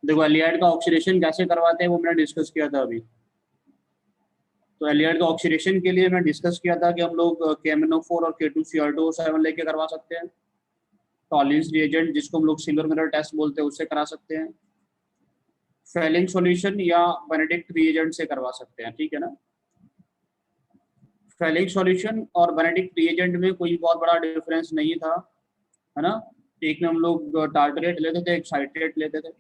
देखो एलियाड का ऑक्सीडेशन कैसे करवाते हैं वो मैंने डिस्कस किया था अभी। तो एलियाड का ऑक्सीडेशन के लिए मैं डिस्कस किया था कि हम लोग KMnO4 और K2Cr2O7 लेके करवा सकते हैं। टॉलिंस रिएजेंट जिसको हम लोग सिंगल मिरर टेस्ट बोलते हैं उससे करा सकते हैं। फेलिंग सॉल्यूशन या बेनेडिक्ट रिएजेंट से करवा सकते हैं, ठीक है ना। फेलिंग सॉल्यूशन और बेनेडिक्ट रिएजेंट में कोई बहुत बड़ा डिफरेंस नहीं था, है ना। एक में हम लोग टार्टरेट लेते थे, एक साइट्रेट लेते थे।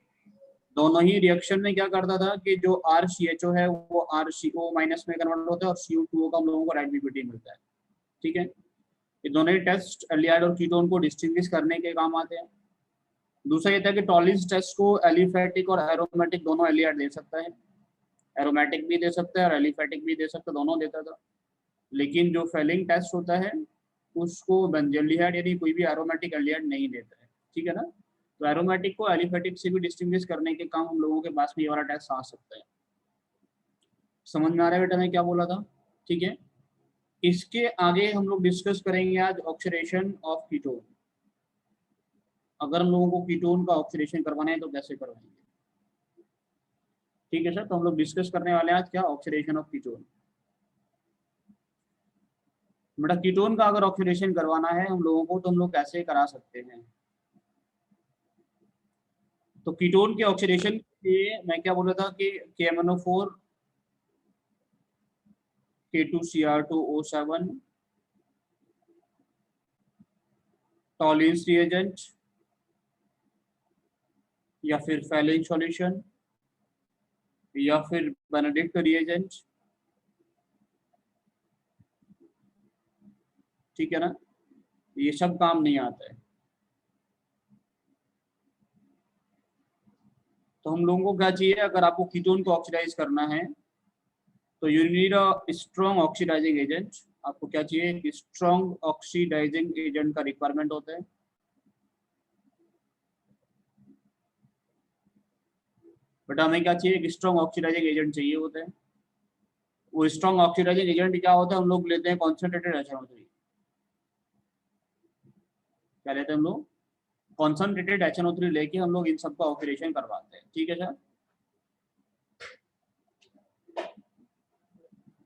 दोनों ही रिएक्शन में क्या करता था कि जो RCHO है वो RCO माइनस में कन्वर्ट होता है और CO2O का हम लोगों को राइट बीपीटी मिलता है, ठीक है। ये दोनों ही टेस्ट एलियाड और कीटोन को डिस्टिंग्विश करने के काम आते हैं। दूसरा ये था कि टॉलिंस टेस्ट को एलिफेटिक और एरोमेटिक दोनों एलियाड दे सकता है। एरोमेटिक भी दे सकता है और एलिफेटिक भी दे सकता है, दोनों देता था। लेकिन जो फेलिंग टेस्ट होता है उसको बेंजोलिहाइड यानी कोई भी एरोमेटिक एलियाड नहीं देता है, ठीक है ना। तो एरोमेटिक को एलिफेटिक से भी डिस्टिंग्विश करने के काम हम लोगों के पास में ये वाला टेस्ट आ सकता है। समझ में आ रहा है बेटा मैं क्या बोला था, ठीक है। इसके आगे हम लोग डिस्कस करेंगे आज ऑक्सीडेशन ऑफ कीटोन। अगर हम लोगों को कीटोन का ऑक्सीडेशन करवाना है तो कैसे करवाएंगे, ठीक है सर। तो हम लोग डिस्कस करने वाले हैं आज क्या, ऑक्सीडेशन ऑफ कीटोन। बेटा कीटोन का अगर ऑक्सीडेशन करवाना है हम लोगों को तो हम लोग कैसे करा सकते हैं। तो कीटोन के ऑक्सीडेशन के लिए मैं क्या बोल रहा था कि KMnO4 K2Cr2O7 टॉलिंस रिएजेंट या फिर फेलिंग सॉल्यूशन या फिर बेनेडिक्ट रिएजेंट, ठीक है ना, ये सब काम नहीं आता है। तो हम लोगों को क्या चाहिए, अगर आपको कीटोन को ऑक्सीडाइज करना है तो you need a strong oxidizing agent. आपको क्या चाहिए, एक स्ट्रॉन्ग ऑक्सीडाइजिंग एजेंट का रिक्वायरमेंट होता है। बट हमें क्या चाहिए, एक स्ट्रॉन्ग ऑक्सीडाइजिंग एजेंट चाहिए होता है। वो स्ट्रॉन्ग ऑक्सीडाइजिंग एजेंट क्या होता है, हम लोग लेते हैं कॉन्सेंट्रेटेड HNO3। क्या लेते हैं हम लोग, कॉन्सेंट्रेटेड HNO3 लेके हम लोग इन सबका ऑक्सीडेशन करवाते हैं, ठीक है सर।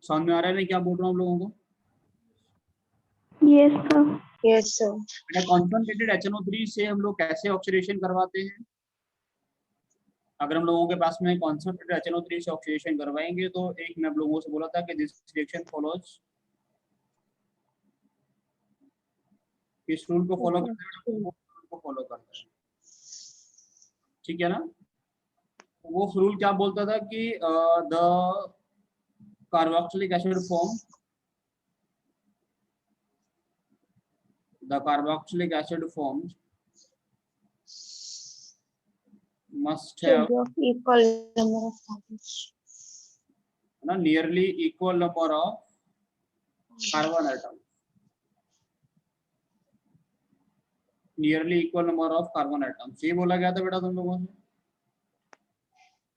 समझ में आ रहा है मैं क्या बोल रहा हूँ लोगों को। Yes sir. Yes sir. बेटा कॉन्सेंट्रेटेड HNO3 से हम लोग कैसे ऑक्सीडेशन करवाते हैं। अगर हम लोगों के पास में कॉन्सेंट्रेटेड HNO3 से ऑक्सीडेशन करवाएंगे तो एक मैं आप लोगों से बोला था कि दिस रिएक्शन फॉलोज, किस रूल को फॉलो करते हैं, वो रूल को फॉलो करते हैं, ठीक है ना। वो रूल क्या बोलता था कि the carboxylic acid form, the carboxylic acid formed must have equal number of carbons. nearly equal number of carbon atoms, nearly equal number of carbon atoms, ये बोला गया था बेटा तुम लोगों से।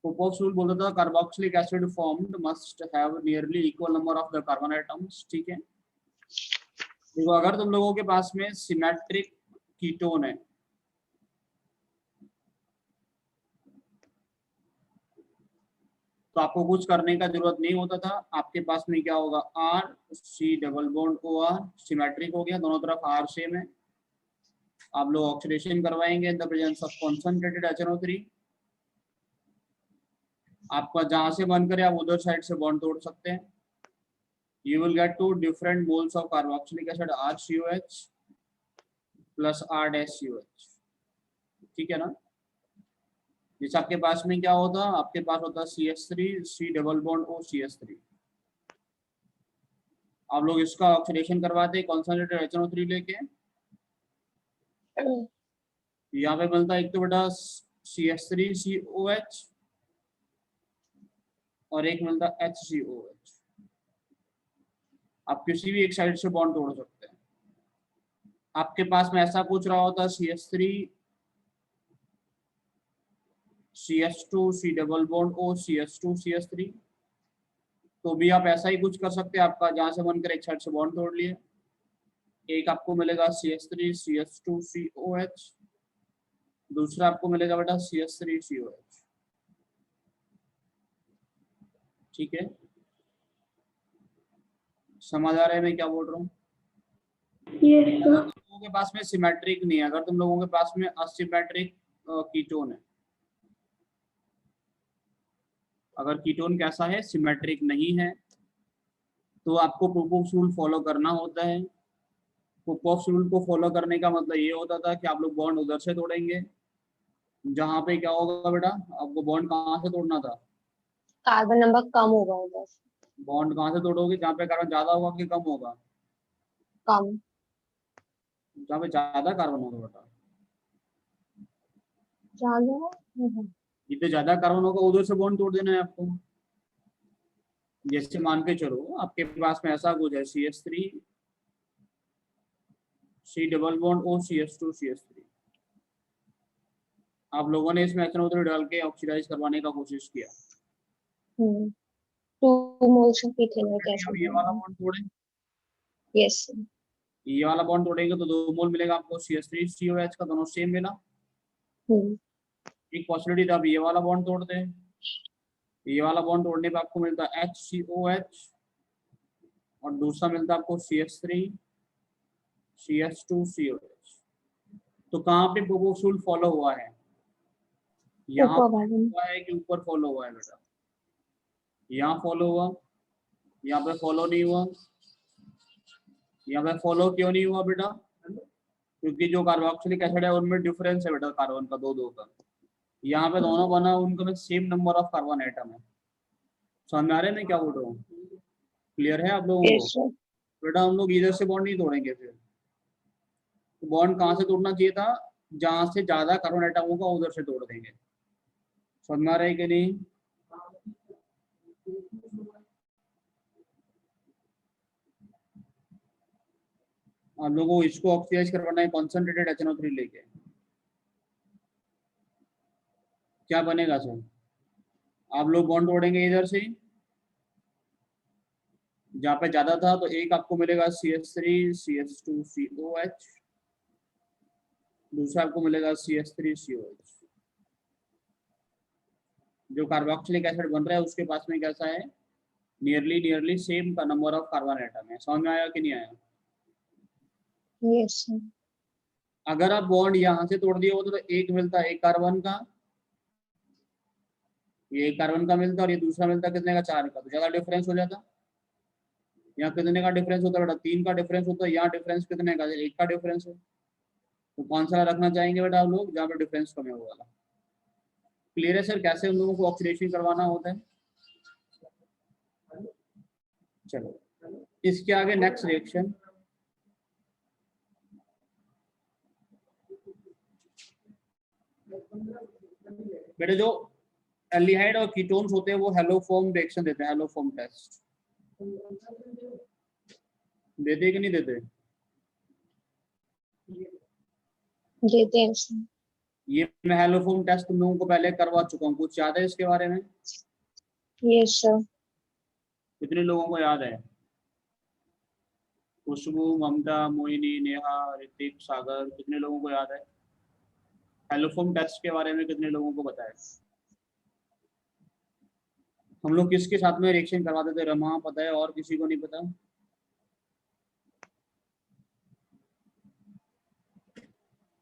पोपोव्स रूल बोलता था carboxylic acid formed must have nearly equal number of the carbon atoms, ठीक है। देखो अगर तुम लोगों के पास में सिमेट्रिक कीटोन है तो आपको कुछ करने का जरूरत नहीं होता था। आपके पास में क्या होगा, RC double bond OR symmetric हो गया, दोनों तरफ R सेम है। आप लोग ऑक्सीडेशन करवाएंगे in the presence of concentrated HNO3। आपका जहां से मन करे आप उधर साइड से बॉन्ड तोड़ सकते हैं। You will get two different moles of carboxylic acid RCOH plus R-COH, ठीक है ना। जैसे आपके पास में क्या होता, आपके पास होता CH3 C double bond O CH3। आप लोग इसका ऑक्सीडेशन करवाते हैं कॉन्सेंट्रेटेड HNO3 लेके। यहाँ पे बनता है एक तो बेटा CH3COH और एक मिलता HCOH। आप किसी भी एक साइड से बॉन्ड तोड़ सकते हैं। आपके पास में ऐसा कुछ रहा होता CH3 CH2 C double bond O CH2 CH3, तो भी आप ऐसा ही कुछ कर सकते हैं। आपका जहां से मन करे एक साइड से बॉन्ड तोड़ लिए, एक आपको मिलेगा CH3 CH2 COH, दूसरा आपको मिलेगा बेटा CH3 COH। ठीक है, समझ आ रहा है मैं क्या बोल रहा हूँ? यस अगर सर। तुम लोगों के पास में सिमेट्रिक नहीं है, अगर तुम लोगों के पास में असिमेट्रिक कीटोन है, अगर कीटोन कैसा है, सिमेट्रिक नहीं है, तो आपको पोपोव्स रूल फॉलो करना होता है। पोपोव्स रूल को फॉलो करने का मतलब ये होता था कि आप लोग बॉन्ड उधर से तोड़ेंगे, जहाँ पे क्या होगा बेटा, आपको बॉन्ड कहाँ से तोड़ना था, कार्बन नंबर कम होगा उधर से, बॉन्ड कहाँ से तोड़ोगे, जहाँ पे कार्बन ज्यादा होगा कि कम होगा, कम, जहाँ पे ज्यादा कार्बन होगा बेटा। ज्यादा। जितने ज्यादा कार्बन होगा उधर से बॉन्ड तोड़ देना है आपको। जैसे मान के चलो आपके पास में ऐसा कुछ है, CH3 C double bond O CH2 CH3, आप लोगों ने इसमें एथेनोल डाल के ऑक्सीडाइज करवाने का कोशिश किया। 2 मोल्स ऑफ इथेनॉल अब कैसे ये वाला बॉन्ड तोड़े, यस ये वाला बॉन्ड तोड़ेंगे तो 2 मोल मिलेगा आपको CH3 COH का, दोनों सेम मिला। एक पॉसिबिलिटी था, अब ये वाला बॉन्ड तोड़ते हैं, ये वाला बॉन्ड तोड़ने पे आपको मिलता है HCOH, और दूसरा मिलता है आपको CH3 CH2 COH। तो कहाँ पे पोपोव्स रूल फॉलो हुआ है, यहाँ हुआ है कि ऊपर फॉलो हुआ है बेटा, यहाँ फॉलो हुआ, यहाँ पे फॉलो नहीं हुआ। यहाँ पे फॉलो क्यों नहीं हुआ बेटा, क्योंकि जो कार्बोक्सिलिक एसिड है उनमें डिफरेंस है बेटा कार्बन का, दो का। यहाँ पे दोनों बना, उनका में same number of carbon atom है। समझ में आ रहे हैं मैं क्या बोल रहा हूँ? क्लियर है आप लोगों को? यस सर बेटा हम लोग इधर से बॉन्ड नहीं तोड़ेंगे, फिर तो बॉन्ड कहाँ से तोड़ना चाहिए था, जहाँ से ज्यादा कार्बन एटम होगा उधर से तोड़ देंगे। समझ में आ रहा है कि नहीं? आप लोगों को इसको ऑक्सीडाइज करवाना है कॉन्सेंट्रेटेड HNO3 लेके, क्या बनेगा सर? आप लोग बॉन्ड तोड़ेंगे इधर से, जहाँ पे ज्यादा था तो एक आपको मिलेगा CH3 CH2 COH, दूसरा आपको मिलेगा CH3 COH। जो कार्बोक्सिलिक एसिड बन रहा है उसके पास में कैसा है, नियरली सेम का नंबर ऑफ कार्बन एटम है। समझ में आया कि नहीं आया? यस सर अगर आप बॉन्ड यहाँ से तोड़ दिए होते तो एक मिलता एक कार्बन का, ये एक कार्बन का मिलता और ये दूसरा मिलता कितने का, 4 का, तो ज्यादा डिफरेंस हो जाता। यहाँ कितने का डिफरेंस होता है बेटा, 3 का डिफरेंस होता है, यहाँ डिफरेंस कितने का, 1 का डिफरेंस है। तो कौन सा रखना चाहेंगे बेटा आप लोग, जहाँ पे डिफरेंस कम है वो वाला। क्लियर है सर कैसे उन लोगों को ऑक्सीडेशन करवाना होता है? चलो इसके आगे नेक्स्ट रिएक्शन, बेटे जो एल्डिहाइड और कीटोन्स होते हैं वो हेलोफॉर्म रिएक्शन देते हैं, हेलोफॉर्म टेस्ट देते कि नहीं देते? देते हैं सर ये मैं हेलोफॉर्म टेस्ट तुम लोगों को पहले करवा चुका हूँ, कुछ याद है इसके बारे में? यस सर कितने लोगों को याद है? खुशबू, ममता, मोहिनी, नेहा, ऋतिक, सागर, कितने लोगों को याद है? हेलोफॉर्म टेस्ट के बारे में कितने लोगों को पता है? हम लोग किसके साथ में रिएक्शन करवाते थे, रमा पता है, और किसी को नहीं पता?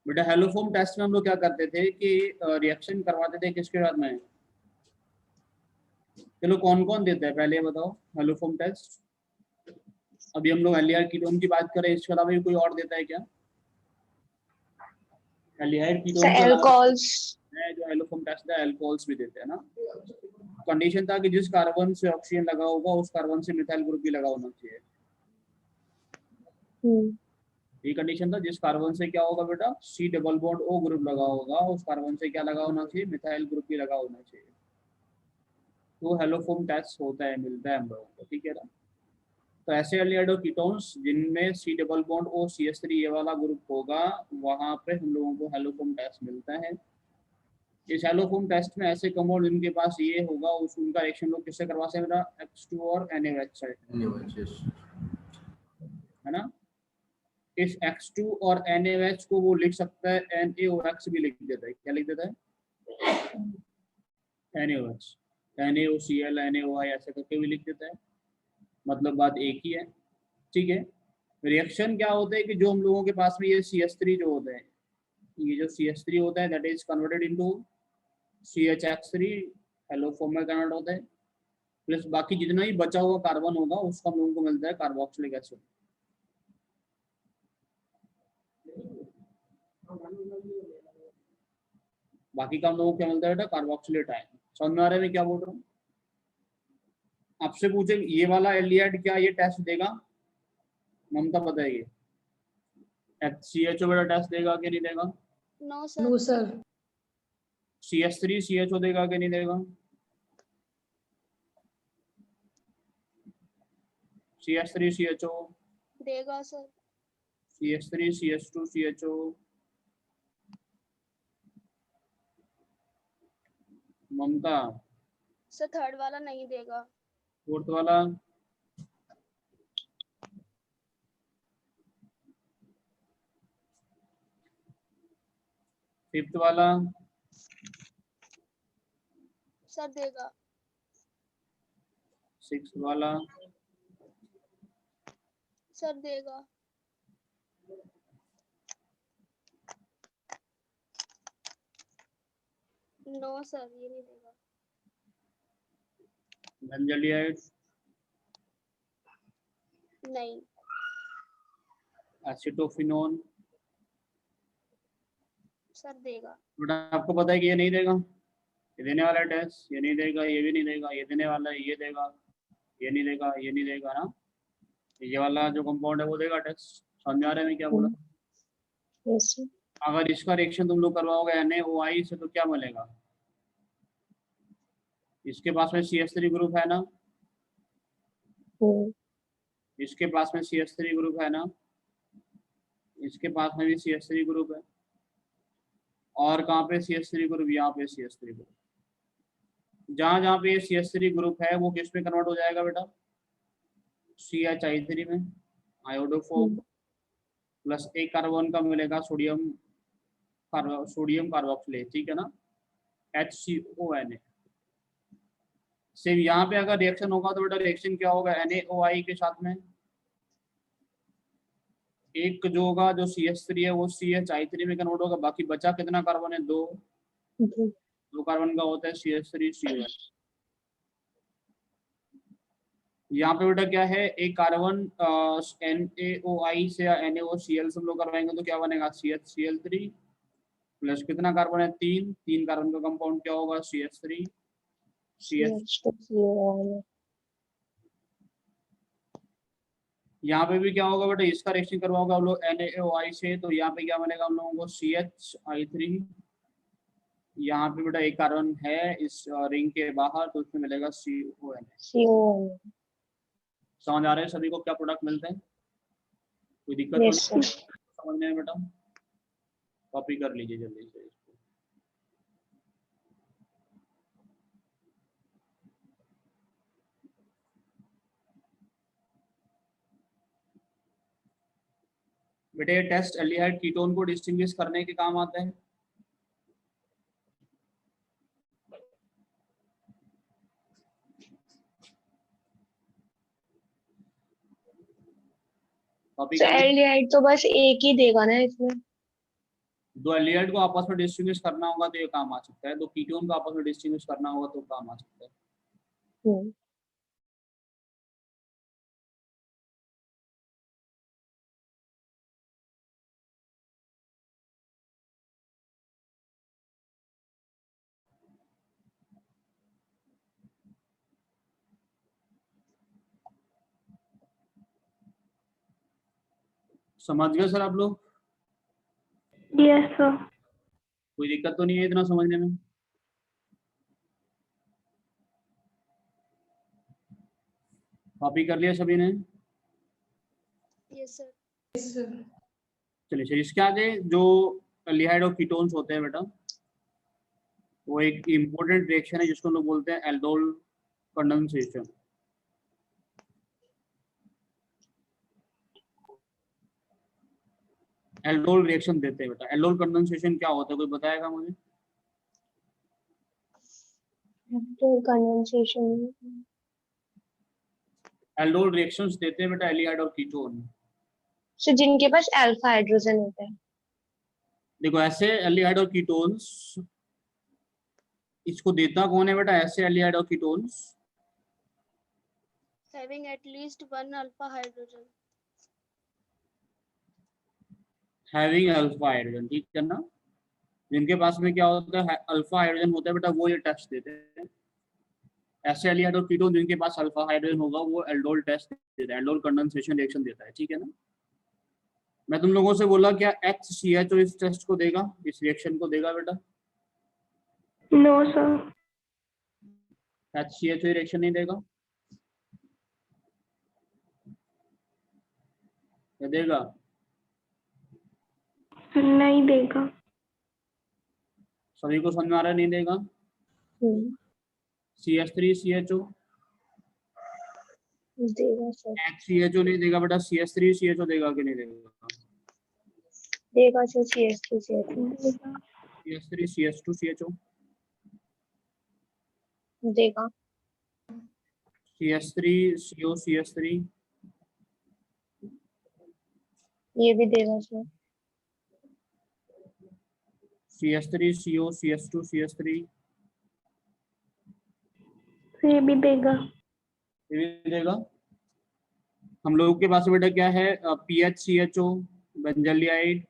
बेटा हेलोफॉर्म टेस्ट में हम लोग क्या करते थे कि रिएक्शन करवाते थे किसके साथ में? चलो कौन कौन देता है पहले ये बताओ हेलोफॉर्म टेस्ट। अभी हम लोग एल्डिहाइड कीटोन की बात करें, इसके अलावा भी कोई और देता है क्या? एल्डिहाइड कीटोन सर के अलावा एल्कोहल्स जो हेलोफॉर्म टेस्ट है, अल्कोहल्स भी देते हैं ना। कंडीशन था कि जिस कार्बन से ऑक्सीजन लगा होगा उस कार्बन से मिथाइल ग्रुप भी लगा होना चाहिए। ये कंडीशन था, जिस कार्बन से क्या होगा बेटा, C double bond O group लगा होगा, उस कार्बन से क्या लगा होना चाहिए, मिथाइल ग्रुप भी लगा होना चाहिए। तो हेलोफॉर्म टेस्ट होता है, मिलता है हम लोगों को, ठीक है ना। तो ऐसे एल्डिहाइड और कीटोन्स जिनमें C double bond O CH3 ये वाला ग्रुप होगा, वहां पे हम लोगों को हेलोफॉर्म टेस्ट मिलता है। इस हेलोफॉर्म टेस्ट में ऐसे कंपाउंड जिनके पास ये होगा उस उनका रिएक्शन लोग किससे करवा सकते हैं, X2 और NaOH से, है ना। इस X2 और NaOH को वो लिख सकता है NaOH भी लिख देता है, क्या लिख देता है, NaOH। NaOCl NaOI ऐसे करके भी लिख देता है, मतलब बात एक ही है। ठीक है, रिएक्शन क्या होता है कि जो हम लोगों के पास में ये CH3 जो होता है, ये जो CH3 होता है that is converted into CHX3, hello form में कन्वर्ट होता है, प्लस बाकी जितना ही बचा हुआ कार्बन होगा उसको हम लोगों को मिलता है कार्बोक्सिलिक एसिड। बाकी का हम लोगों को क्या मिलता है बेटा, कार्बोक्सिलेट आयन। समझ में आ रहा है मैं क्या बोल रहा हूँ? आपसे पूछे ये वाला एल्डिहाइड क्या ये टेस्ट देगा, ममता बताइए, HCHO बेटा टेस्ट देगा कि नहीं देगा? No sir. No sir. CH3 CHO देगा कि नहीं देगा? CH3 CHO, देगा sir. CH3 CH2 CHO, Mamta sir third वाला नहीं देगा। फोर्थ वाला, फिफ्थ वाला, सर देगा। सिक्स वाला, सर देगा। नो सर ये नहीं देगा। बेंजोलिएट, नहीं। एसिटोफिनोन, सर देगा। बेटा आपको पता है कि ये नहीं देगा, ये देने वाला है टेस्ट, ये नहीं देगा, ये भी नहीं देगा, ये देने वाला है, ये देगा, ये नहीं देगा, ये नहीं देगा ना, ये वाला जो कंपाउंड है वो देगा टेस्ट। समझ आ रहे हैं मैं क्या बोला? Yes, sir. अगर इसका रिएक्शन तुम लोग करवाओगे NaOI से तो क्या मिलेगा, इसके पास में CH3 ग्रुप है ना, Hmm. इसके पास में CH3 ग्रुप है ना, इसके पास में भी CH3 ग्रुप है, और कहाँ पे CH3 ग्रुप, यहाँ पे CH3 ग्रुप। जहाँ जहाँ पे CH3 ग्रुप है वो किस में कन्वर्ट हो जाएगा बेटा, CHI3 में, आयोडोफोब, प्लस एक कार्बन का मिलेगा सोडियम कार्बोक्सिलेट, ठीक है ना, HCONA। सिर्फ यहाँ पे अगर रिएक्शन होगा तो बेटा रिएक्शन क्या होगा, NaOI के साथ में एक जो होगा जो CH3 है वो CHI3 में कन्वर्ट होगा, बाकी बचा कितना कार्बन है, दो, Okay. दो कार्बन का होता है CH3CON। यहाँ पे बेटा क्या है, एक कार्बन NaOI से या NaOCl से हम लोग करवाएंगे तो क्या बनेगा, CHCl3, प्लस कितना कार्बन है, तीन, तीन कार्बन का कंपाउंड क्या होगा, CH3 CH। CH2CO. यहाँ पे भी क्या होगा बेटा, इसका रिएक्शन करवाओगे हम लोग NaOI से तो यहाँ पे क्या बनेगा हम लोगों को, CHI3, यहाँ पे बेटा एक कार्बन है इस रिंग के बाहर तो उसमें मिलेगा CON। CO. समझ आ रहे हैं सभी को क्या प्रोडक्ट मिलते हैं, कोई दिक्कत तो Yes, नहीं sir. समझने में बेटा? कॉपी कर लीजिए जल्दी से इसको। बेटे ये टेस्ट एल्डिहाइड कीटोन को डिस्टिंग्विश करने के काम आते हैं। कॉपी So कर लीजिए। एल्डिहाइड तो बस एक ही देगा ना इसमें। दो एल्डिहाइड को आपस में डिस्टिंग्विश करना होगा तो ये काम आ सकता है, दो कीटोन को आपस में डिस्टिंग्विश करना होगा तो काम आ सकता है। Hmm. समझ गए सर आप लोग? Yes sir. कोई दिक्कत तो नहीं है इतना समझने में? कॉपी कर लिया सभी ने? Yes sir. Yes sir. चलिए सर, इसके आगे जो एल्डिहाइड और कीटोन्स होते हैं बेटा, वो एक इम्पोर्टेंट रिएक्शन है जिसको हम लोग बोलते हैं एल्डोल कंडेंसेशन। एल्डोल रिएक्शन देते हैं बेटा। एल्डोल कंडेंसेशन क्या होता है कोई बताएगा मुझे? तो कंडेंसेशन एल्डोल रिएक्शंस देते हैं बेटा एल्डिहाइड और कीटोन। से जिनके पास अल्फा हाइड्रोजन होता है। देखो ऐसे एल्डिहाइड और कीटोन्स, इसको देता कौन है बेटा ऐसे एल्डिहाइड और ketones? having at least one alpha hydrogen. Having alpha hydrogen, ठीक है ना। जिनके पास में क्या होता है अल्फा हाइड्रोजन होता है बेटा वो ये टेस्ट देते हैं। ऐसे एल्डिहाइड और कीटोन जिनके पास अल्फा हाइड्रोजन होगा वो एल्डोल टेस्ट देता है, एल्डोल कंडेंसेशन रिएक्शन देता है, ठीक है ना। मैं तुम लोगों से बोला क्या HCHO इस टेस्ट को देगा, इस रिएक्शन को देगा बेटा? No sir. HCHO रिएक्शन नहीं देगा, क्या देगा? नहीं देगा। सभी को समझ में आ रहा है? नहीं देगा। CH3CHO देगा सर। HCHO नहीं देगा बेटा, CH3CHO देगा कि नहीं देगा? देगा सर। CH2CH CH3CH2CHO देगा। CH3COCH3 ये भी देगा सर। CH3COCH2CH3 ये भी देगा। ये भी देगा। हम लोगों के पास बेटा क्या है PHCHO बेंजलियाइड,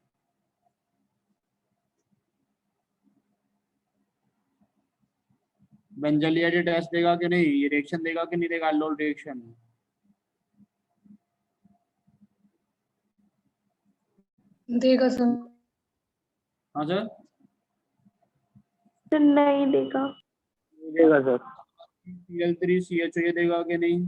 बेंजलियाइड टेस्ट देगा कि नहीं, ये रिएक्शन देगा कि नहीं देगा, एल्डोल रिएक्शन? देगा सर। हाँ सर नहीं देगा। देगा सर। Cl3CHO ये देगा कि नहीं?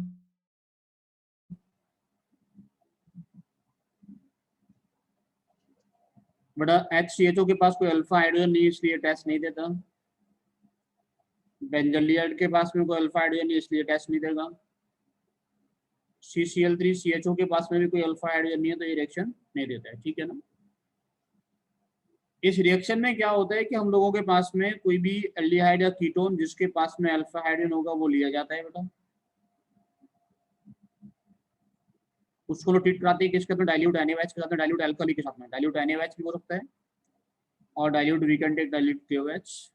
बेटा HCHO के पास कोई अल्फा हाइड्रोजन नहीं इसलिए टेस्ट नहीं देता, बेंजलियाइड के पास में कोई अल्फा हाइड्रोजन नहीं इसलिए टेस्ट नहीं देगा, CCl3CHO के पास में भी कोई अल्फा हाइड्रोजन नहीं है तो ये रिएक्शन नहीं देता है, ठीक है ना। इस रिएक्शन में क्या होता है कि हम लोगों के पास में कोई भी एल्डिहाइड या कीटोन जिसके पास में अल्फा हाइड्रोजन होगा वो लिया जाता है बेटा, उसको लोग ट्रीट कराते हैं किसके साथ में, डाइल्यूट NaOH के साथ में, डाइल्यूट अल्कली के साथ में, डाइल्यूट NaOH भी हो सकता है और dilute we can take dilute KOH।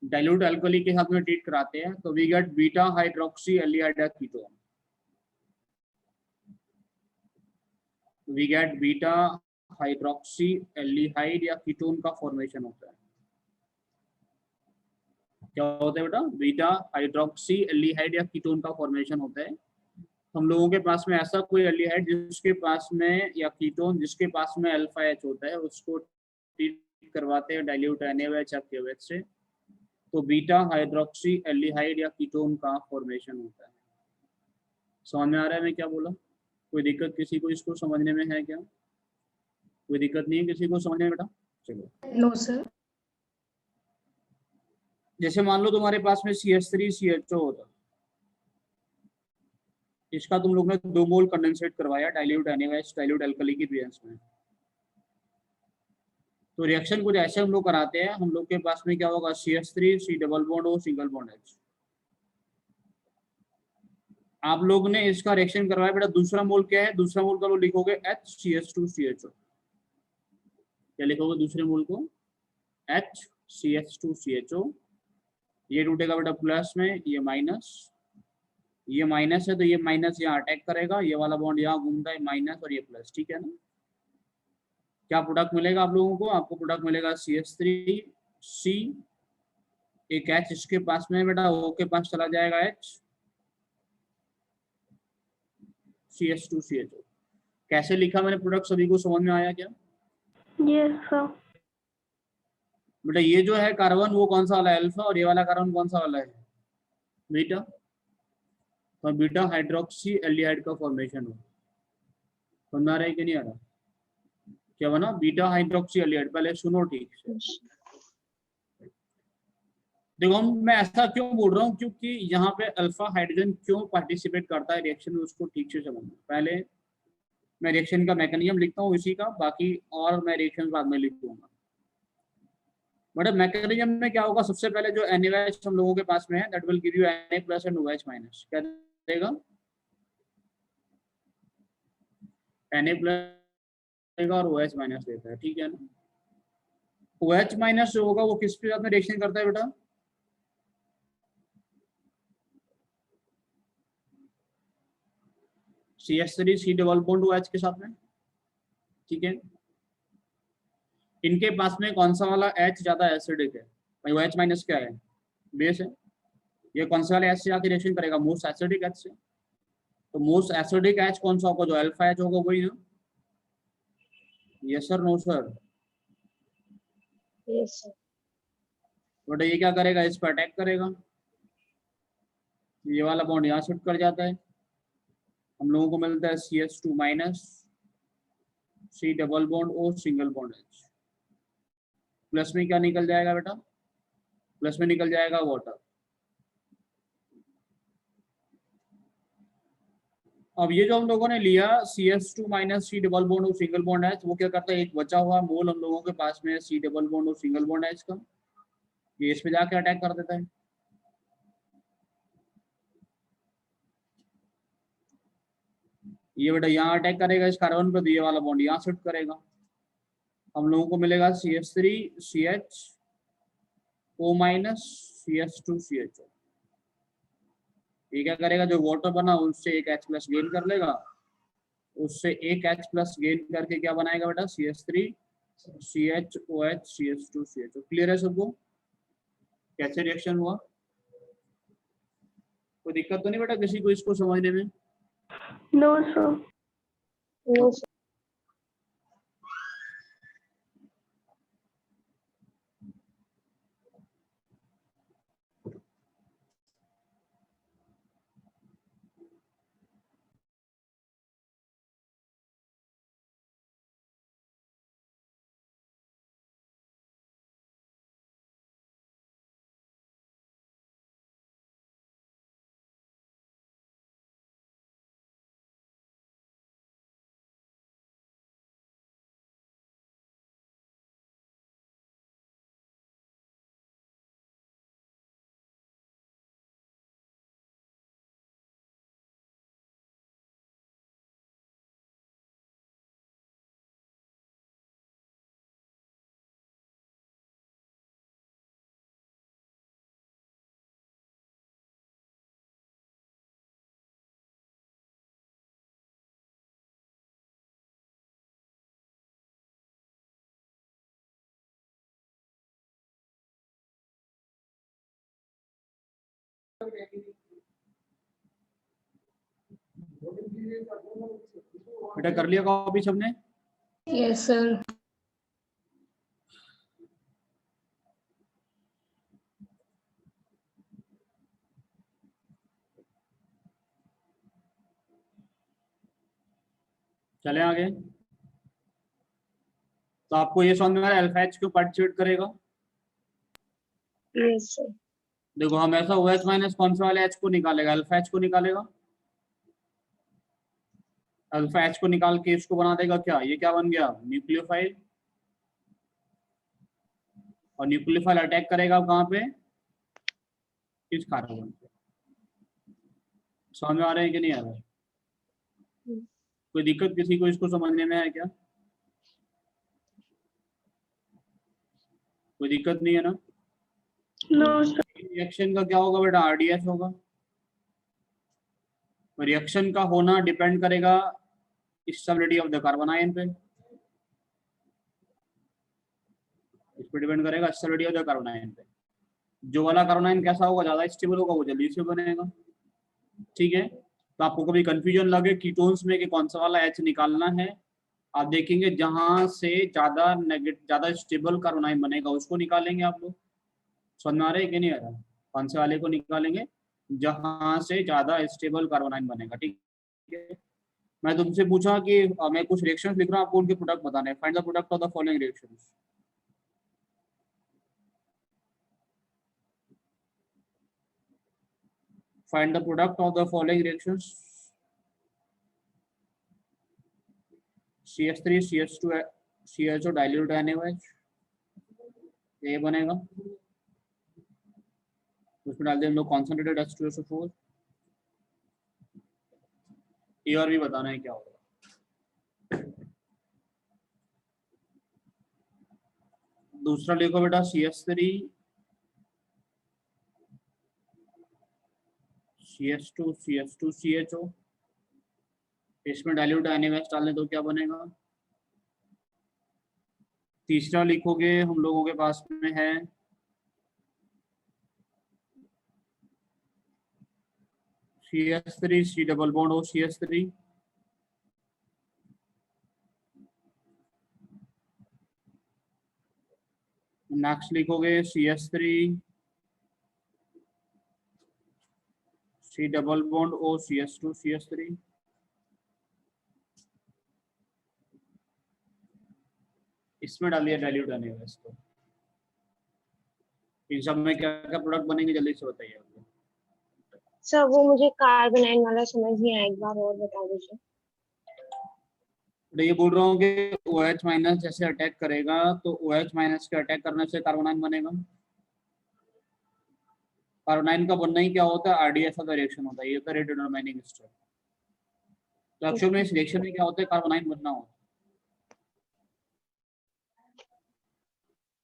Dilute alkali के साथ में ट्रीट कराते हैं तो we get beta hydroxy aldehyde या ketone, we get beta hydroxy aldehyde या कीटोन का फॉर्मेशन होता है। क्या होता है बेटा? बीटा हाइड्रोक्सी एल्डिहाइड या कीटोन का फॉर्मेशन होता है। हम लोगों के पास में ऐसा कोई एल्डिहाइड जिसके पास में या कीटोन जिसके पास में अल्फा H होता है उसको ट्रीट करवाते हैं डाइल्यूट NaOH या KOH से, तो बीटा हाइड्रोक्सी एल्डिहाइड या कीटोन का फॉर्मेशन होता है। समझ में आ रहा है मैं क्या बोला? कोई दिक्कत किसी को इसको समझने में है क्या? कोई दिक्कत नहीं है किसी को समझने में बेटा? चलो। No sir. जैसे मान लो तुम्हारे पास में CH3CHO होता, इसका तुम लोग ने 2 मोल कंडेंसेट करवाया डाइल्यूट NaOH डाइल्यूट अल्कली की प्रेजेंस में, तो रिएक्शन कुछ ऐसे हम लोग कराते हैं, हम लोग के पास में क्या होगा CH3 C double bond O single bond H। आप लोग ने इसका रिएक्शन करवाया बेटा, दूसरा मोल क्या है, दूसरा मोल का लो लिखोगे HCH2CHO, क्या लिखोगे दूसरे मोल को? HCH2CHO, ये टूटेगा बेटा प्लस में, ये माइनस है तो ये माइनस यहाँ अटैक करेगा, ये वाला बॉन्ड यहाँ घूमता है माइनस और ये प्लस, ठीक है ना। क्या प्रोडक्ट मिलेगा आप लोगों को? आपको प्रोडक्ट मिलेगा CH3C, एक H इसके पास में बेटा O के पास चला जाएगा H, CH2CHO। कैसे लिखा मैंने प्रोडक्ट, सभी को समझ में आया क्या? Yes sir. बेटा ये जो है कार्बन वो कौन सा वाला है, अल्फा, और ये वाला कार्बन कौन सा वाला है, बीटा, तो बीटा हाइड्रोक्सी एल्डिहाइड का फॉर्मेशन हो। समझ आ रहा है कि नहीं आ रहा? क्या बना? Beta hydroxy aldehyde. पहले सुनो ठीक से, देखो मैं ऐसा क्यों बोल रहा हूँ क्योंकि यहाँ पे अल्फा हाइड्रोजन क्यों पार्टिसिपेट करता है रिएक्शन में उसको ठीक से समझना। पहले मैं रिएक्शन का मैकेनिज्म लिखता हूँ इसी का, बाकी और मैं रिएक्शन बाद में लिख दूंगा। मतलब मैकेनिज्म में क्या होगा, सबसे पहले जो NaOH हम लोगों के पास में है that will give you Na plus and OH minus, क्या देगा, Na प्लस देगा और OH माइनस देता है, ठीक है ना। OH माइनस जो होगा वो किसके साथ में रिएक्शन करता है बेटा, CH3 C double bond OH के साथ में, ठीक है। इनके पास में कौन सा वाला H ज्यादा एसिडिक है, भाई OH माइनस क्या है, बेस है, ये कौन सा वाला H से आके रिएक्शन करेगा, मोस्ट एसिडिक H से। तो मोस्ट एसिडिक H कौन सा होगा, जो अल्फा H होगा वही ना, yes sir no sir. Yes sir. But ये क्या करेगा, इस पर अटैक करेगा, ये वाला बॉन्ड यहाँ शिफ्ट कर जाता है, हम लोगों को मिलता है CH2 minus C double bond O single bond H, plus में क्या निकल जाएगा बेटा, प्लस में निकल जाएगा वाटर। अब ये जो हम लोगों ने लिया CH2 minus C double bond और सिंगल बॉन्ड H, वो क्या करता है, एक बचा हुआ मोल हम लोगों के पास में C डबल बॉन्ड और सिंगल बॉन्ड H का, ये इस पे जाके अटैक कर देता है। ये बेटा यहाँ अटैक करेगा इस कार्बन पे, तो ये वाला बॉन्ड यहाँ शिफ्ट करेगा, हम लोगों को मिलेगा CH3 CH O minus CH2 CHO। ये क्या करेगा, जो वाटर बना उससे एक H प्लस गेन कर लेगा, उससे एक H प्लस गेन करके क्या बनाएगा बेटा, CH3 CHOH CH2 CHO। Clear है सबको, कैसे रिएक्शन हुआ, कोई दिक्कत तो नहीं बेटा किसी को इसको समझने में। No sir. No sir. बेटा कर लिया कॉपी सबने, यस सर। चले आगे। तो आपको ये समझ में आ रहा है अल्फा H क्यों पार्टिसिपेट करेगा, यस सर। देखो हम ऐसा OH माइनस कौन से वाले H को निकालेगा, अल्फा H को निकालेगा, अल्फा H को निकाल के इसको बना देगा क्या, ये क्या बन गया, न्यूक्लियोफाइल, और न्यूक्लियोफाइल अटैक करेगा कहाँ पे, इस कार्बन पे। समझ में आ रहे हैं कि नहीं आ रहा है, कोई दिक्कत किसी को इसको समझने में है क्या, कोई दिक्कत नहीं है ना। No sir. रिएक्शन का क्या होगा बेटा, RDS होगा। रिएक्शन का होना डिपेंड करेगा stability of the carbon ion पे, इस पे डिपेंड करेगा stability of the carbon ion पे। जो वाला कार्बन आयन कैसा होगा, ज्यादा स्टेबल होगा, वो जल्दी से बनेगा, ठीक है। तो आपको कभी कंफ्यूजन लगे कीटोन्स में कि कौन सा वाला H निकालना है, आप देखेंगे जहां से ज्यादा स्टेबल कार्बन आयन बनेगा उसको निकालेंगे आप लोग। समझ में आ रहा है कि नहीं आ रहा, कौन से वाले को निकालेंगे, जहां से ज्यादा स्टेबल कार्बन आयन बनेगा, ठीक है। मैं तुमसे पूछा कि मैं कुछ रिएक्शंस लिख रहा हूँ, आपको उनके प्रोडक्ट बताने हैं, find the product of the following reactions. Find the product of the following reactions: CH3 CH2 CHO dilute NaOH, ये बनेगा, उसमें डाल दिया हम लोग कॉन्सेंट्रेटेड H2SO4। ये और भी बताना है क्या होगा। दूसरा लिखो बेटा CH3 CH2 CH2 CHO, इसमें डाइल्यूट NaOH डालने तो क्या बनेगा। तीसरा लिखोगे हम लोगों के पास में है CH3 C double bond O CH3, next लिखोगे CH3 C double bond O CH2 CH3, इसमें डालिए डाइल्यूट NaOH को। इन सब में क्या क्या प्रोडक्ट बनेंगे जल्दी से बताइए आपको। सर वो मुझे कार्बोनाइन वाला समझ नहीं आया, एक बार और बता दीजिए। तो ये बोल रहा हूँ कि OH माइनस जैसे अटैक करेगा तो OH माइनस के अटैक करने से कार्बोनाइन बनेगा। कार्बोनाइन का बनना ही क्या होता है, RDF का रिएक्शन होता है, ये तो रेट डिटरमाइनिंग स्टेप। तो एक्चुअल में इस रिएक्शन में क्या होता है, कार्बोनाइन बनना होता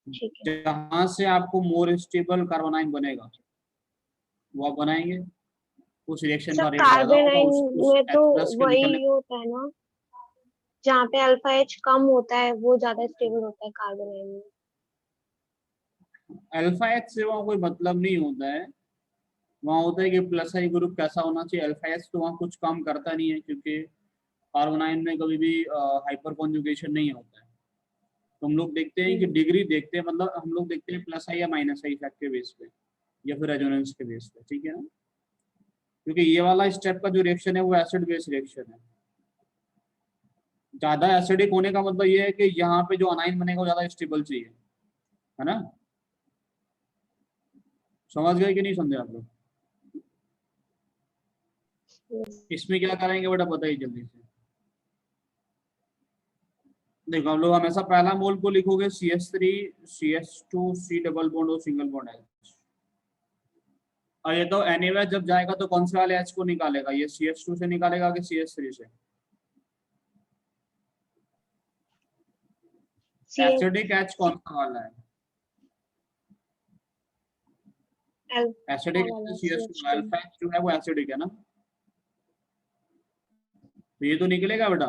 ठीक है। है जहां से आपको मोर स्टेबल कार्बोनाइन बनेगा वो आप बनाएंगे, उस रिएक्शन सर। का रेट ज्यादा होगा, कार्बोनाइन उस में तो H प्लस के निकलने। वही होता है ना, जहाँ पे अल्फा एच कम होता है वो ज्यादा स्टेबल होता है कार्बोनाइन में। अल्फा एच से वहाँ कोई मतलब नहीं होता है, वहाँ होता है कि प्लस आई ग्रुप कैसा होना चाहिए। अल्फा एच तो वहाँ कुछ काम करता नहीं है, क्योंकि कार्बोनाइन में कभी भी हाइपर कॉन्जुगेशन नहीं होता है। तो हम लोग देखते हैं कि डिग्री देखते हैं, मतलब हम लोग देखते हैं प्लस आई या माइनस आई इफेक्ट के बेस पे या फिर रेजोनेंस के बेस पे, ठीक है ना। क्योंकि ये वाला स्टेप का जो रिएक्शन है वो एसिड बेस रिएक्शन है। ज्यादा एसिडिक होने का मतलब ये है कि यहाँ पे जो अनाइन बनेगा वो ज्यादा स्टेबल चाहिए, है ना। समझ गए कि नहीं समझे आप लोग। इसमें क्या करेंगे बेटा बताइए जल्दी से। देखो हम लोग हमेशा पहला मोल को लिखोगे CH3 CH2 C double bond और सिंगल बॉन्ड H। और ये तो NaOH जब जाएगा तो कौन से वाले H को निकालेगा, ये CH2 से निकालेगा कि CH3 से। एसिडिक H कौन सा वाला है, अल्फा एसिडिक वाला CH2, CH2। अल्फा H जो है वो एसिडिक है ना। तो ये तो निकलेगा बेटा।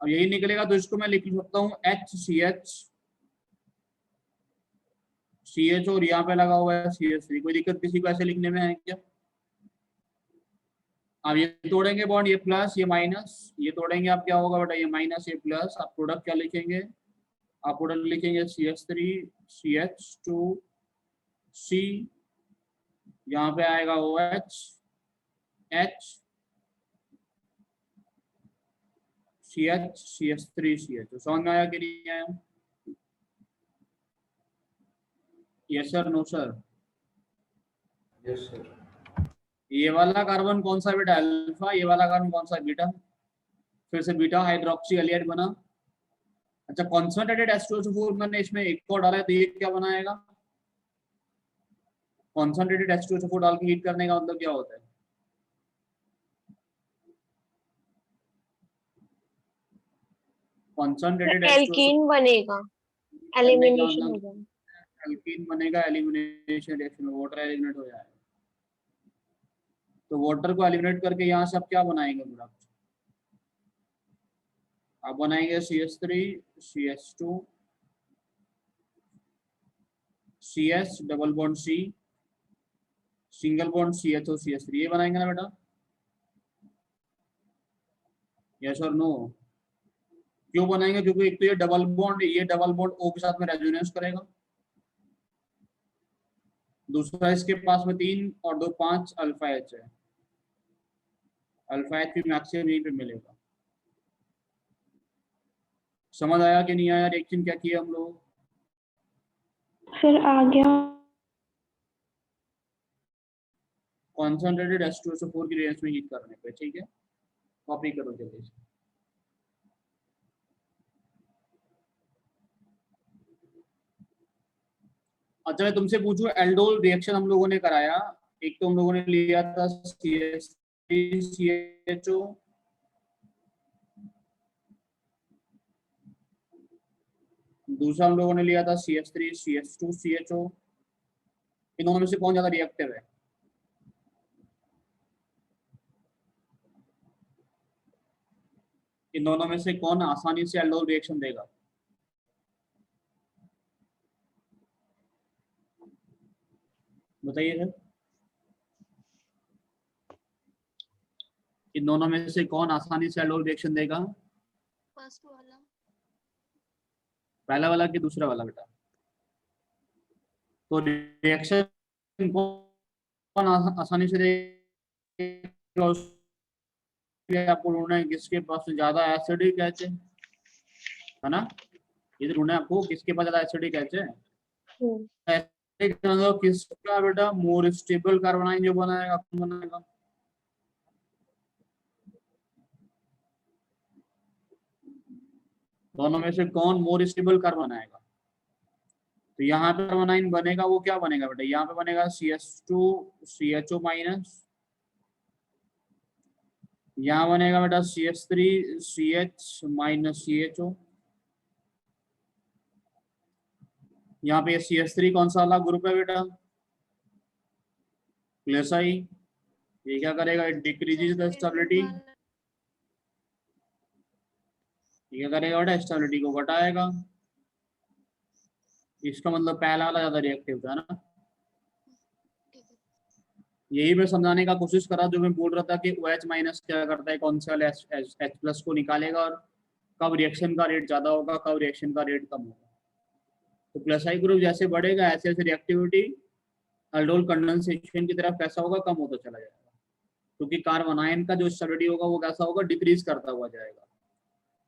अब यही निकलेगा तो इसको मैं लिख सकता हूँ HCH CH और यहाँ पे लगा हुआ है CH3। कोई दिक्कत किसी को ऐसे लिखने में है क्या। अब ये तोड़ेंगे बॉन्ड, ये प्लस ये माइनस, ये तोड़ेंगे आप क्या होगा बेटा, ये माइनस ये प्लस। आप प्रोडक्ट क्या लिखेंगे, आप प्रोडक्ट लिखेंगे CH3 CH2 C, यहाँ पे आएगा OH H CH CH3 CH। समझ में आया कि नहीं आया। Yes sir no sir. Yes sir. ये वाला कार्बन कौन सा बेटा, अल्फा। ये वाला कार्बन कौन सा, बीटा। फिर से बीटा हाइड्रोक्सी एलिएट बना। अच्छा कॉन्सनट्रेटेड H2SO4 मैंने इसमें एक और डाला है तो ये क्या बनाएगा, कॉन्सनट्रेटेड H2SO4 डाल के हीट करने का मतलब क्या होता है। कॉन्सनट्रेटेड H2SO4 एल्कीन बनेगा, करने का एलिमिनेशन हो मतलब जाएगा। एल्कीन बनेगा, एलिमिनेशन रिएक्शन में वाटर एलिमिनेट हो जाएगा। तो वाटर को एलिमिनेट करके यहाँ से आप क्या बनाएंगे प्रोडक्ट, आप बनाएंगे CH3 CH2 CH double bond C single bond CHO CH3, ये बनाएंगे ना बेटा। यस और नो। क्यों बनाएंगे, क्योंकि एक तो ये डबल बॉन्ड, ये डबल बॉन्ड O के साथ में रेजोनेंस करेगा। दूसरा इसके पास में 3 और 2 5 अल्फा H है, अल्फा H भी मैक्सिमम यहीं पे मिलेगा। समझ आया कि नहीं आया, रिएक्शन क्या किया हम लोग। फिर आ गया। कॉन्सनट्रेटेड H2SO4 की रेंज में हीट करने पे, ठीक है। कॉपी करो जल्दी से। अच्छा मैं तुमसे पूछूं, एल्डोल रिएक्शन हम लोगों ने कराया, एक तो हम लोगों ने लिया था CH3CHO, दूसरा हम लोगों ने लिया था CH3CH2CHO। इन दोनों में से कौन ज्यादा रिएक्टिव है? इन दोनों में से कौन आसानी से एल्डोल रिएक्शन देगा? बताइए सर, इन दोनों में से कौन आसानी से एल्डोल रिएक्शन देगा? फर्स्ट वाला। पहला वाला कि दूसरा वाला बेटा? तो रिएक्शन कौन आसानी से देगा, उसके लिए आपको ढूंढना है किसके पास ज्यादा एसिडिक एच है ना। ये ढूंढना है आपको किसके पास ज्यादा एसिडिक एच है। किसका बेटा मोर स्टेबल कार्बोनाइन जो बनाएगा, कौन बनाएगा? दोनों में से कौन मोर स्टेबल कार्बन आएगा? तो यहाँ पे कार्बोनाइन बनेगा, वो क्या बनेगा बेटा? यहाँ पे बनेगा CH2CHO माइनस, यहाँ बनेगा बेटा CH3CH माइनस CHO। यहाँ पे CH3 कौन सा वाला ग्रुप है बेटा? क्लेसाई। ये क्या करेगा? It decreases the stability. ये क्या करेगा बेटा? स्टेबिलिटी को घटाएगा। इसका मतलब पहला वाला ज्यादा रिएक्टिव था ना। यही मैं समझाने का कोशिश करा, जो मैं बोल रहा था कि OH माइनस क्या करता है, कौन से वाले H प्लस को निकालेगा और कब रिएक्शन का रेट ज्यादा होगा, कब रिएक्शन का रेट कम होगा। तो प्लस आई ग्रुप जैसे बढ़ेगा ऐसे ऐसे रिएक्टिविटी एल्डोल कंडेंसेशन की तरफ कैसा होगा? कम होता चला जाएगा, क्योंकि कार्बोनाइन का जो स्टेबिलिटी होगा वो कैसा होगा? डिक्रीज करता हुआ जाएगा।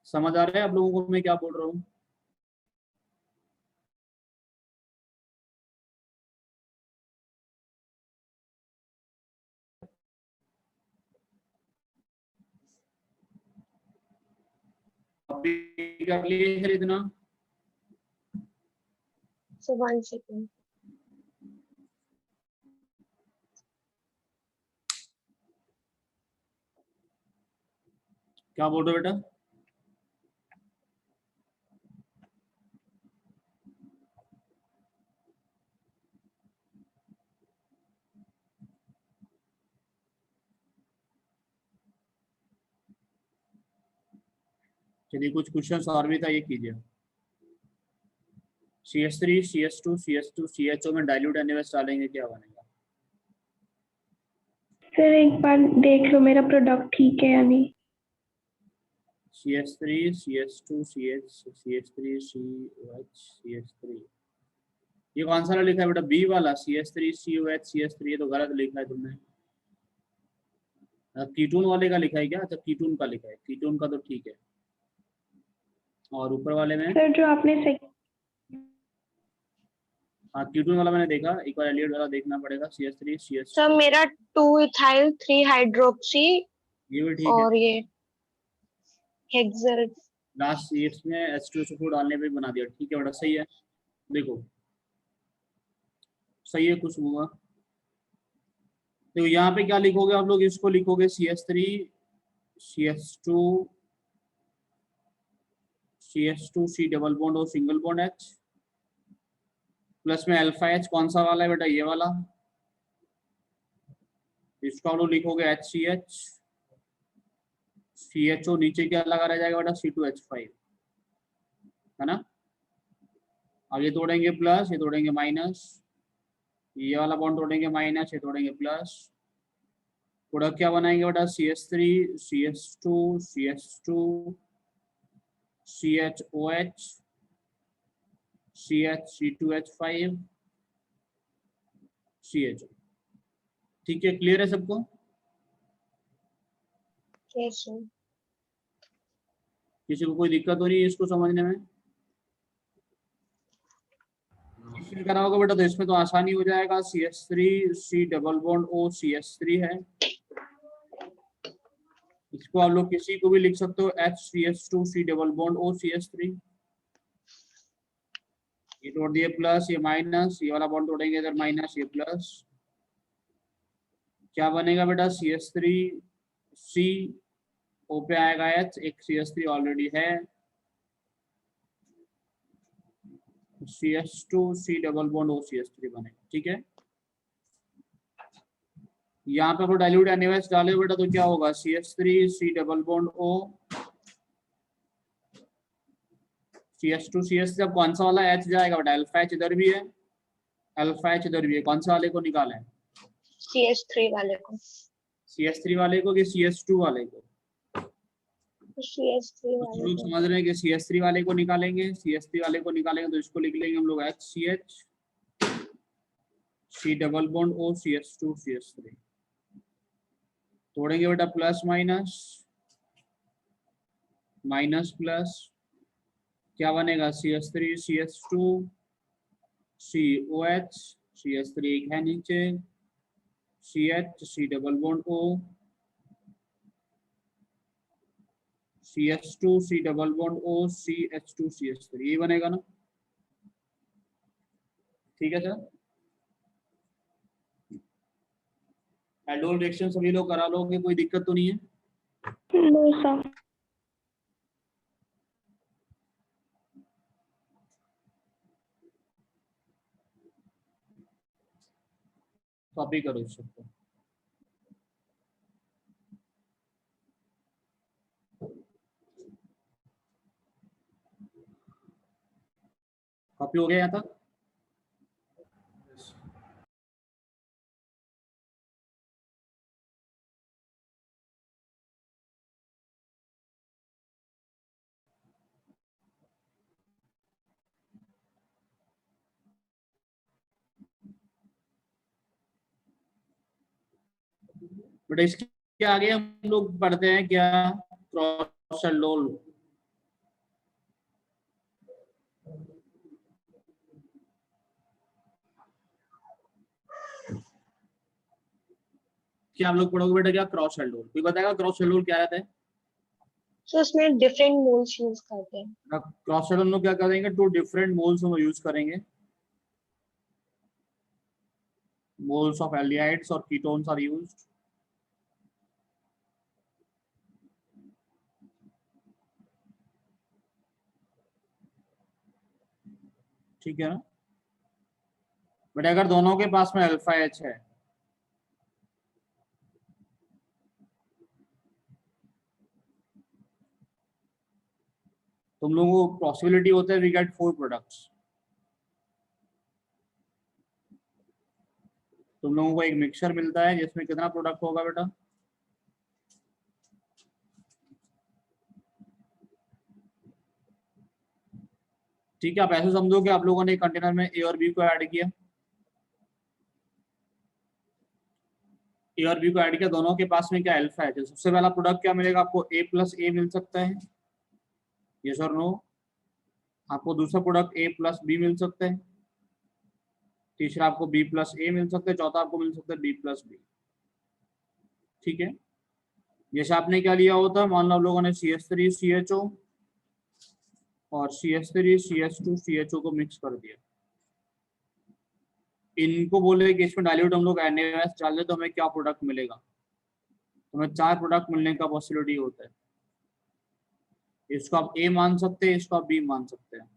समझ आ रहा है आप लोगों को मैं क्या बोल रहा हूँ? कॉपी कर लिए फिर इतना? So 1 second. क्या बोल रहे हो बेटा? चलिए कुछ क्वेश्चंस और भी था, ये कीजिए। CH3 CH2 CH2 CHO में डाइल्यूट NaOH डालेंगे, क्या बनेगा? सर एक बार देख लो मेरा प्रोडक्ट ठीक है या नहीं। CH3 CH2 CH3 COH CH3, ये कौन सा लिखा है बेटा? बी वाला CH3 COH CH3, ये तो गलत लिखा है तुमने। कीटोन वाले का लिखा है क्या? अच्छा कीटोन का लिखा है, कीटोन का तो ठीक है। और ऊपर वाले में? सर जो आपने हाँ कीटोन वाला मैंने देखा, एक बार एलियट वाला देखना पड़ेगा। CH3 CH2, सर मेरा 2 इथाइल 3 हाइड्रोक्सी ये भी ठीक और है। ये हेक्सल। लास्ट इसमें H2SO4 डालने पे बना दिया, ठीक है बेटा, सही है। देखो सही है, कुछ हुआ तो यहाँ पे क्या लिखोगे आप लोग? इसको लिखोगे CH3 CH2 CH2 C double bond और सिंगल बॉन्ड H, प्लस में अल्फा H कौन सा वाला है बेटा? ये वाला। इसको आप लोग लिखोगे HCH CHO, नीचे क्या लगा रह जाएगा बेटा? C2H5 है ना। अब ये तोड़ेंगे प्लस, ये तोड़ेंगे माइनस, ये वाला बॉन्ड तोड़ेंगे माइनस, ये तोड़ेंगे प्लस। प्रोडक्ट क्या बनाएंगे बेटा? CH3 CH2 CH2 CHOH CH C2H5 CHO। ठीक है, क्लियर है सबको? किसी को कोई दिक्कत हो रही है इसको समझने में? इसमें करा होगा बेटा तो इसमें तो आसानी हो जाएगा। CH3 C double bond O CH3 है, इसको आप लोग किसी को भी लिख सकते हो HCH2 C double bond O CH3। ये तोड़ दिए प्लस, ये माइनस, ये वाला बॉन्ड तोड़ेंगे इधर माइनस, ये प्लस, क्या बनेगा बेटा CH3 C, O पे आएगा H, एक CH3 ऑलरेडी है, CH2 C double bond OCH3 बनेगा, ठीक है। यहाँ पे अगर डाइल्यूट NaOH डाले बेटा तो क्या होगा, CH3 C double bond O, CH2 CH3, अब कौन सा वाला H जाएगा बेटा, अल्फा H इधर भी है, अल्फा H इधर भी है, कौन सा वाले को निकालें, CH3 वाले को, CH3 वाले को कि CH2 वाले को, CH3 कुछ वाले लोग को। समझ रहे हैं कि CH3 वाले को निकालेंगे, CH3 वाले को निकालेंगे तो इसको लिख लेंगे हम लोग HCH C double bond O CH2 CH3, तोड़ेंगे बेटा प्लस माइनस, माइनस प्लस, क्या बनेगा CH3 CH2 COH, CH3 एक है नीचे, CH C double bond O, CH2 C double bond O CH2 CH3, ये बनेगा ना, ठीक है सर। एल्डोल रिएक्शन सभी लोग करा लोगे, कोई दिक्कत तो नहीं है। No sir. कॉपी करो इस सबको, कॉपी हो गया यहाँ तक। Yes. बट इसके आगे हम लोग पढ़ते हैं क्या, क्रॉस एल्डोल, क्या आप लोग पढ़ोगे बेटा क्या क्रॉस एल्डोल, कोई बताएगा क्रॉस एल्डोल क्या रहता है। सो उसमें डिफरेंट मोल्स यूज करते हैं। क्रॉस एल्डोल में क्या करेंगे, 2 डिफरेंट मोल्स हम यूज करेंगे, मोल्स ऑफ एल्डिहाइड्स और कीटोन्स आर यूज्ड, ठीक है ना। बट अगर दोनों के पास में अल्फा H है, तुम लोगों को पॉसिबिलिटी होता है वी गेट 4 प्रोडक्ट्स, तुम लोगों को एक मिक्सचर मिलता है जिसमें कितना प्रोडक्ट होगा बेटा, ठीक है। आप ऐसे समझो कि आप लोगों ने कंटेनर में A और B को ऐड किया, A और B को ऐड किया, दोनों के पास में क्या अल्फा है, सबसे पहला प्रोडक्ट क्या मिलेगा आपको, A प्लस A मिल सकता है, यस और नो। आपको दूसरा प्रोडक्ट A प्लस B मिल सकता है, तीसरा आपको B प्लस A मिल सकता है, चौथा आपको मिल सकता है B प्लस B, ठीक है। जैसे आपने क्या लिया होता है, मान लो आप लोगों ने CH3 CHO और CH3 CH2 CHO को मिक्स कर दिया, इनको बोले कि इसमें डाइल्यूट हम लोग NaOH डाल दे तो हमें क्या प्रोडक्ट मिलेगा, तो हमें 4 प्रोडक्ट मिलने का पॉसिबिलिटी होता है, इसको आप A मान सकते हैं, इसको आप B मान सकते हैं।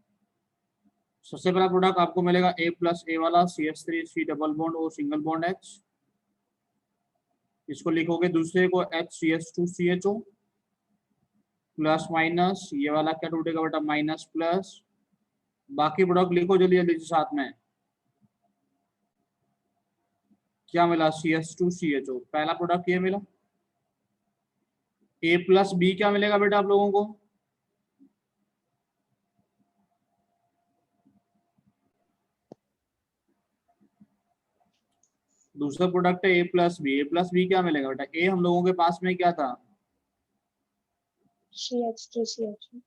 सबसे पहला प्रोडक्ट आपको मिलेगा A प्लस A वाला CH3 C double bond O single bond H, इसको लिखोगे, दूसरे को HCH2 CHO प्लस माइनस, ये वाला क्या टूटेगा बेटा माइनस प्लस, बाकी प्रोडक्ट लिखो जल्दी जल्दी से साथ में, क्या मिला CH2 CHO, पहला प्रोडक्ट ये मिला। A प्लस B क्या मिलेगा बेटा आप लोगों को, दूसरा प्रोडक्ट है A plus B, A plus B क्या मिलेगा बेटा, A हम लोगों के पास में क्या था, CH2 CH2,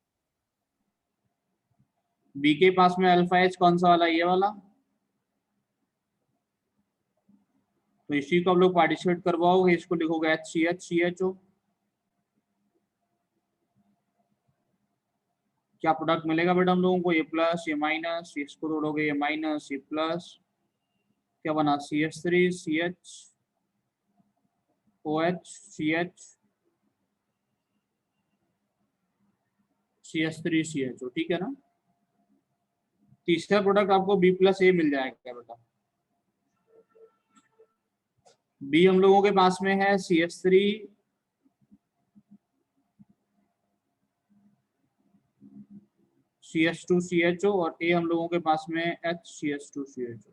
B के पास में अल्फा H कौन सा वाला, ये वाला, तो इसी को आप लोग पार्टिसिपेट करवाओगे, इसको लिखोगे HCH CHO, क्या प्रोडक्ट मिलेगा बेटा हम लोगों को? ये प्लस, ये माइनस, इसको तोड़ोगे ये माइनस, ये प्लस, क्या बना? CH3 CH OH CH CH3 CHO, ठीक है ना। तीसरा प्रोडक्ट आपको B+A मिल जाएगा बेटा। बी हम लोगों के पास में है CH3 CH2 CHO और ए हम लोगों के पास में HCH2 CHO।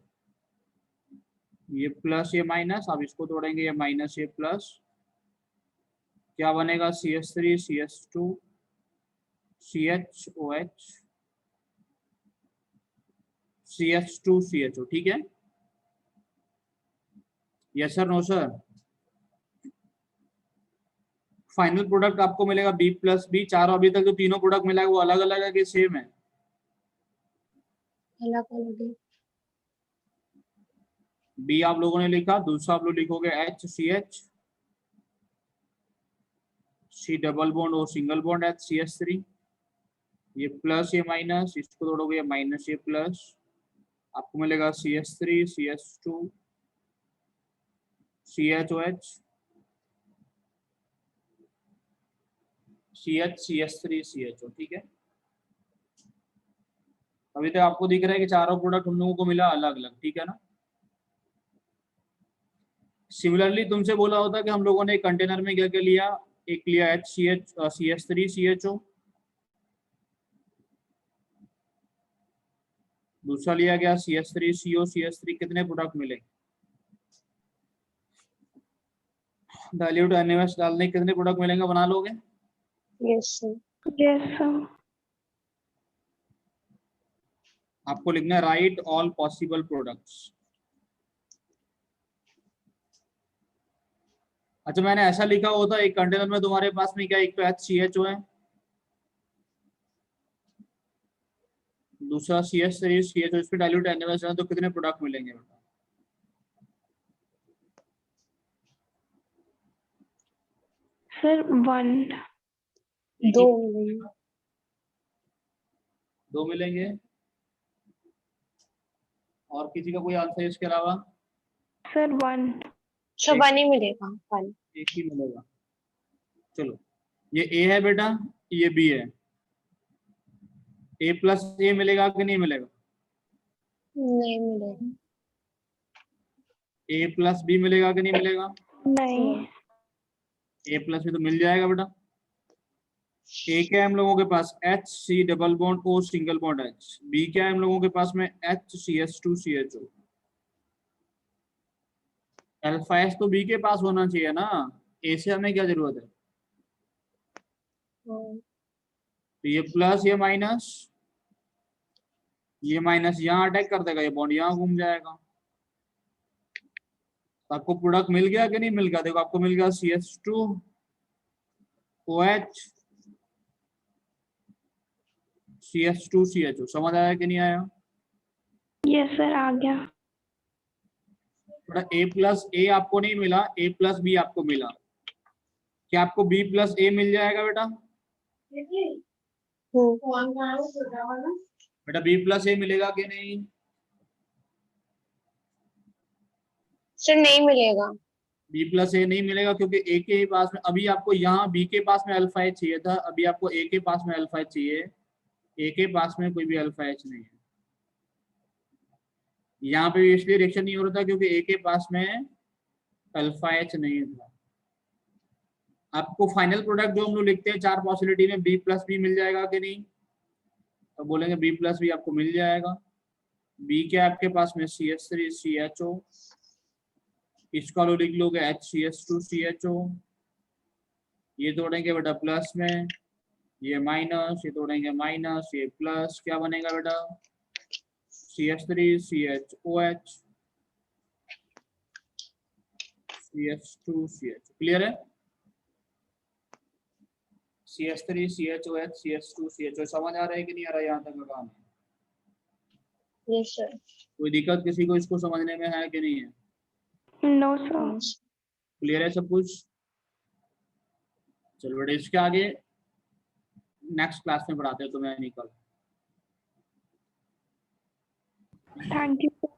ये प्लस ये माइनस, आप इसको तोड़ेंगे ये माइनस ये प्लस, क्या बनेगा? CH3 CH2 CHOH CH2 CHO, ठीक है। Yes sir, no sir. Final product आपको मिलेगा B+B। चारों अभी तक जो तीनों प्रोडक्ट मिला है वो अलग अलग है कि सेम है? अलग अलग है। बी आप लोगों ने लिखा, दूसरा आप लोग लिखोगे HCH C डबल बॉन्ड और सिंगल बॉन्ड HCH3। ये प्लस ये माइनस, इसको तोड़ोगे ये माइनस ये प्लस, आपको मिलेगा CH3 CH2 CHOH CH3 CHO, ठीक है। अभी तक आपको दिख रहा है कि चारों प्रोडक्ट हम लोगों को मिला अलग अलग, ठीक है ना। सिमिलरली तुमसे बोला होता कि हम लोगों ने एक कंटेनर में क्या क्या लिया, एक लिया CH3 CHO, दूसरा लिया गया CH3 CO CH3। कितने प्रोडक्ट मिले? डाइल्यूट NaOH डालने कितने प्रोडक्ट मिलेंगे, बना लोगे? Yes sir. Yes sir. आपको लिखना है राइट ऑल पॉसिबल प्रोडक्ट्स। अच्छा, मैंने ऐसा लिखा होता एक कंटेनर में तुम्हारे पास में क्या, एक तो HCHO है, दूसरा CH3 CHO, इस पे डाइल्यूट NaOH है, तो कितने प्रोडक्ट मिलेंगे बेटा? सर 1। दो मिलेंगे। दो मिलेंगे। और किसी का कोई आंसर इसके अलावा? सर 1। सर वन ही मिलेगा, वन। एक ही मिलेगा। चलो, ये A है बेटा, ये B है। A+A मिलेगा कि नहीं मिलेगा? नहीं मिलेगा। A+B मिलेगा कि नहीं मिलेगा? नहीं। A+B तो मिल जाएगा बेटा। A क्या है हम लोगों के पास? HC double bond O single bond H। B क्या है हम लोगों के पास में? HCH2 CHO। अल्फा H तो B के पास होना चाहिए ना, A से हमें क्या जरूरत है? तो ये प्लस ये माइनस, ये माइनस यहाँ अटैक कर देगा, ये बॉन्ड यहाँ घूम जाएगा। तो आपको प्रोडक्ट मिल गया कि नहीं मिल गया? देखो आपको मिल गया CH2 OH CH2 CHO। समझ आया कि नहीं आया? यस सर, आ गया। थोड़ा A+A आपको नहीं मिला, A+B आपको मिला। क्या आपको B+A मिल जाएगा बेटा? बेटा B+A मिलेगा कि नहीं? सर नहीं मिलेगा। B+A नहीं मिलेगा क्योंकि A के पास में, अभी आपको यहाँ B के पास में अल्फा H चाहिए था, अभी आपको A के पास में अल्फा H चाहिए। A के पास में कोई भी अल्फा H नहीं है। यहाँ पे इसलिए रिएक्शन नहीं हो रहा था क्योंकि A के पास में अल्फा H नहीं था। आपको फाइनल प्रोडक्ट जो हम लोग लिखते हैं चार पॉसिबिलिटी में, B+B मिल जाएगा कि नहीं? तो बोलेंगे B+B आपको मिल जाएगा। B क्या आपके पास में? CH3 CHO, इसका लो लिख लोगे HCH2 CHO। ये तोड़ेंगे बेटा प्लस में, ये माइनस, ये तोड़ेंगे माइनस, ये प्लस, क्या बनेगा बेटा? CH3 CHOH CH2 CHO। Clear है? CH3 CHOH CH2 CHO। समझ आ रहा है कि नहीं आ रहा है? यहाँ तक का काम है। Yes sir. कोई दिक्कत किसी को इसको समझने में है कि नहीं है? No sir. क्लियर है सब कुछ? चलो बेटा, इसके आगे नेक्स्ट क्लास में पढ़ाते हैं तुम्हें निकल। Thank you.